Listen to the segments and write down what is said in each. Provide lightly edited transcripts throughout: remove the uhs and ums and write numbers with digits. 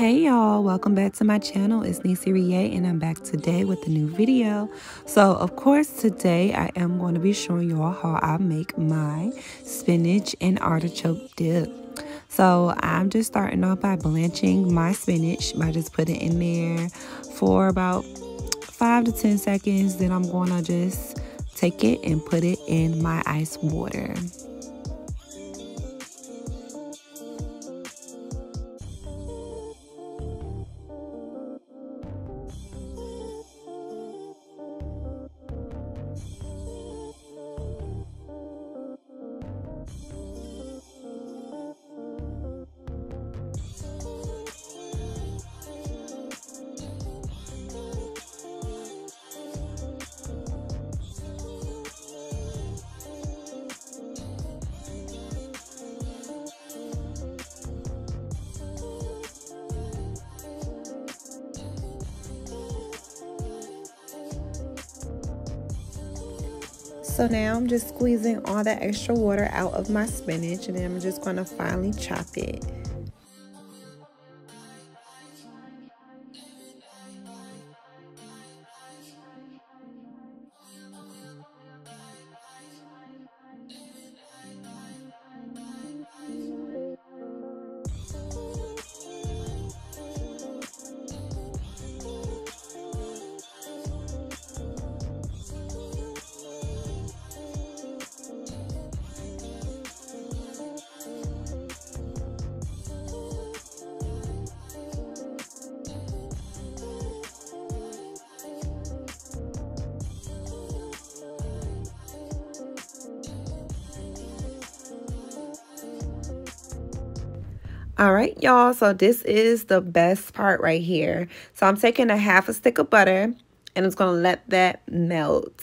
Hey y'all, welcome back to my channel. It's Nisi Rie and I'm back today with a new video. So of course today I am going to be showing y'all how I make my spinach and artichoke dip. So I'm just starting off by blanching my spinach by just putting it in there for about 5 to 10 seconds. Then I'm going to just take it and put it in my ice water. So now I'm just squeezing all that extra water out of my spinach, and then I'm just going to finely chop it. All right, y'all, so this is the best part right here. So I'm taking a half a stick of butter and it's going to let that melt.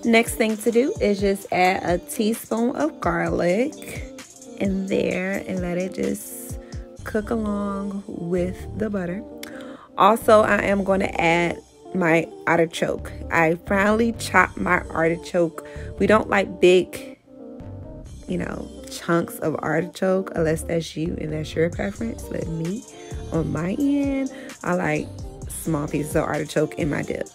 Next thing to do is just add a teaspoon of garlic in there and let it just cook along with the butter. Also, I am going to add my artichoke. I finally chopped my artichoke. We don't like big, chunks of artichoke unless that's you and that's your preference. But me, on my end, I like small pieces of artichoke in my dip.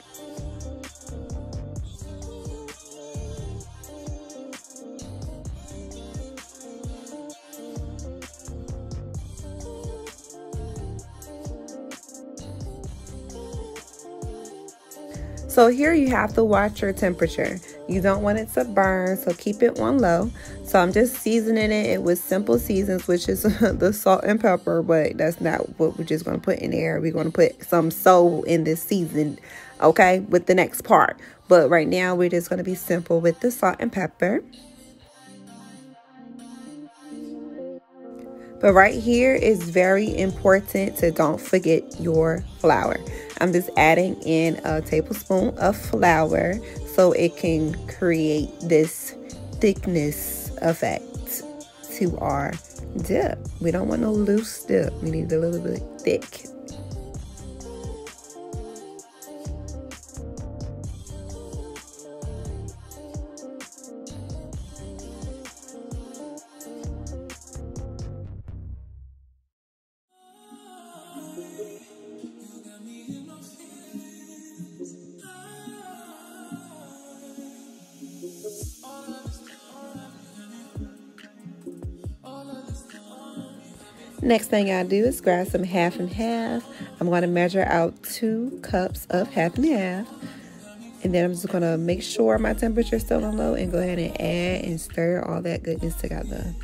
So here you have to watch your temperature. You don't want it to burn, so keep it on low. So I'm just seasoning it with simple seasons, which is the salt and pepper, but that's not what we're just going to put in there. We're going to put some soul in this season, okay, with the next part. But right now, we're just going to be simple with the salt and pepper. But right here is very important to don't forget your flour. I'm just adding in a tablespoon of flour so it can create this thickness effect to our dip. We don't want no loose dip. We need a little bit thick. Next thing I do is grab some half and half. I'm going to measure out 2 cups of half and half. And then I'm just going to make sure my temperature is still on low and go ahead and add and stir all that goodness together.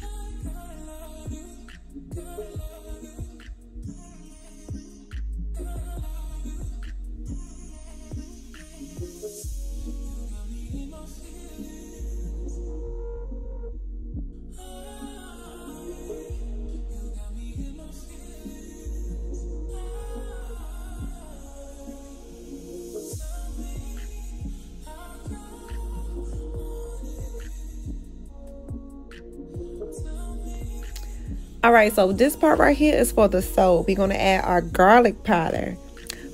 All right, so this part right here is for the soul. We're going to add our garlic powder,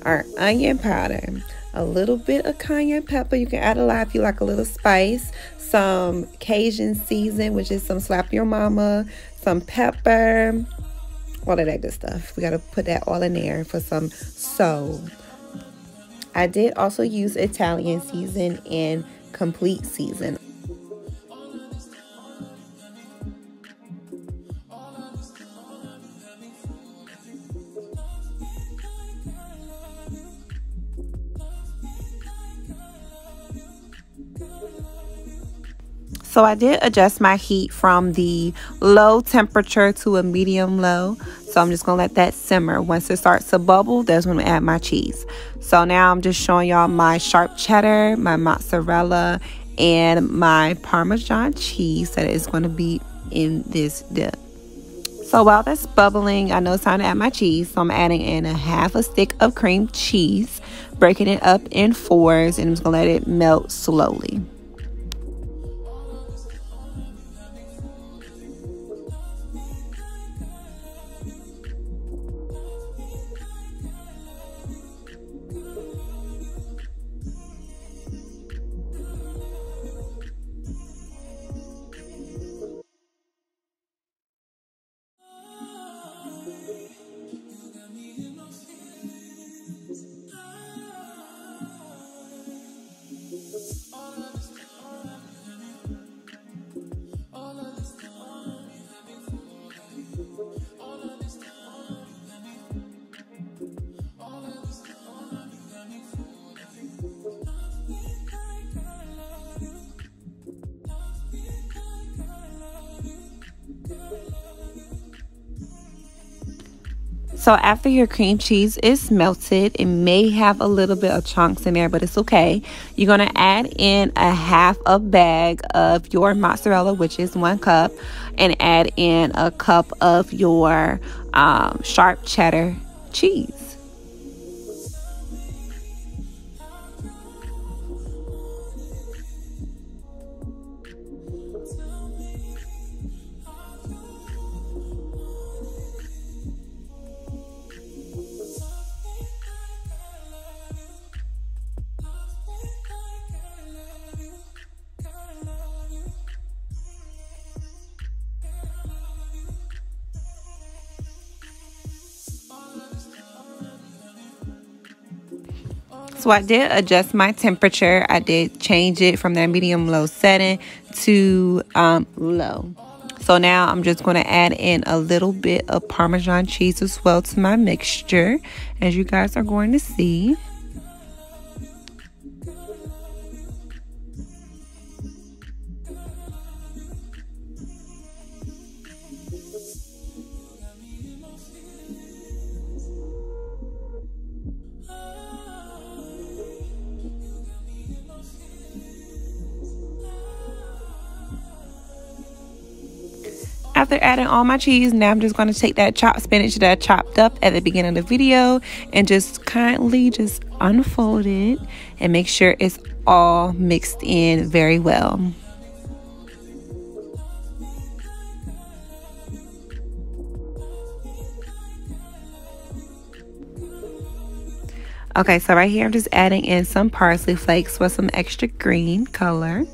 our onion powder, a little bit of cayenne pepper. You can add a lot if you like a little spice. Some Cajun season, which is some slap your mama, some pepper, all of that good stuff. We got to put that all in there for some soul. I did also use Italian season and complete season. So I did adjust my heat from the low temperature to a medium low. So I'm just going to let that simmer. Once it starts to bubble, that's when I add my cheese. So now I'm just showing y'all my sharp cheddar, my mozzarella, and my Parmesan cheese that is going to be in this dip. So while that's bubbling, I know it's time to add my cheese. So I'm adding in a half a stick of cream cheese, breaking it up in fours, and I'm just going to let it melt slowly. So after your cream cheese is melted, it may have a little bit of chunks in there, but it's okay. You're going to add in a half a bag of your mozzarella, which is 1 cup, and add in a cup of your sharp cheddar cheese. So I did adjust my temperature. I did change it from that medium low setting to low. So now I'm just going to add in a little bit of Parmesan cheese as well to my mixture, as you guys are going to see. After adding all my cheese, now I'm just going to take that chopped spinach that I chopped up at the beginning of the video and just kindly just unfold it and make sure it's all mixed in very well. Okay, so right here I'm just adding in some parsley flakes for some extra green color.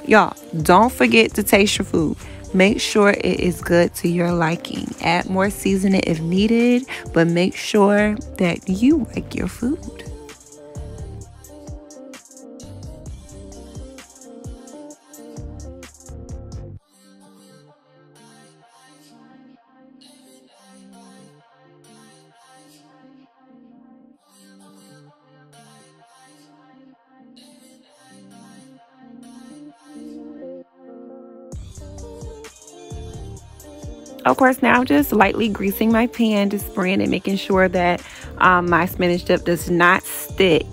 Y'all, don't forget to taste your food. Make sure it is good to your liking. Add more seasoning if needed, but make sure that you like your food. Of course, now I'm just lightly greasing my pan, just spraying it, making sure that my spinach dip does not stick.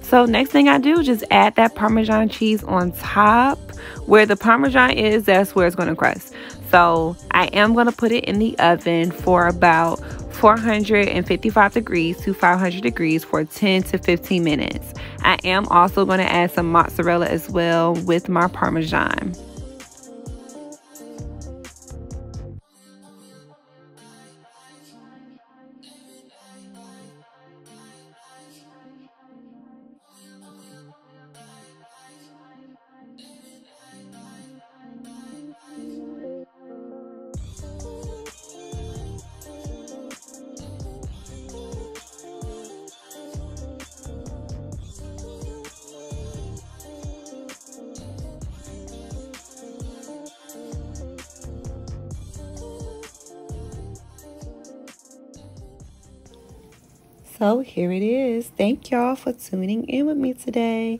So next thing I do, just add that Parmesan cheese on top. Where the Parmesan is, that's where it's going to crust. So I am going to put it in the oven for about 455 degrees to 500 degrees for 10 to 15 minutes. I am also going to add some mozzarella as well with my Parmesan. So here it is. Thank y'all for tuning in with me today.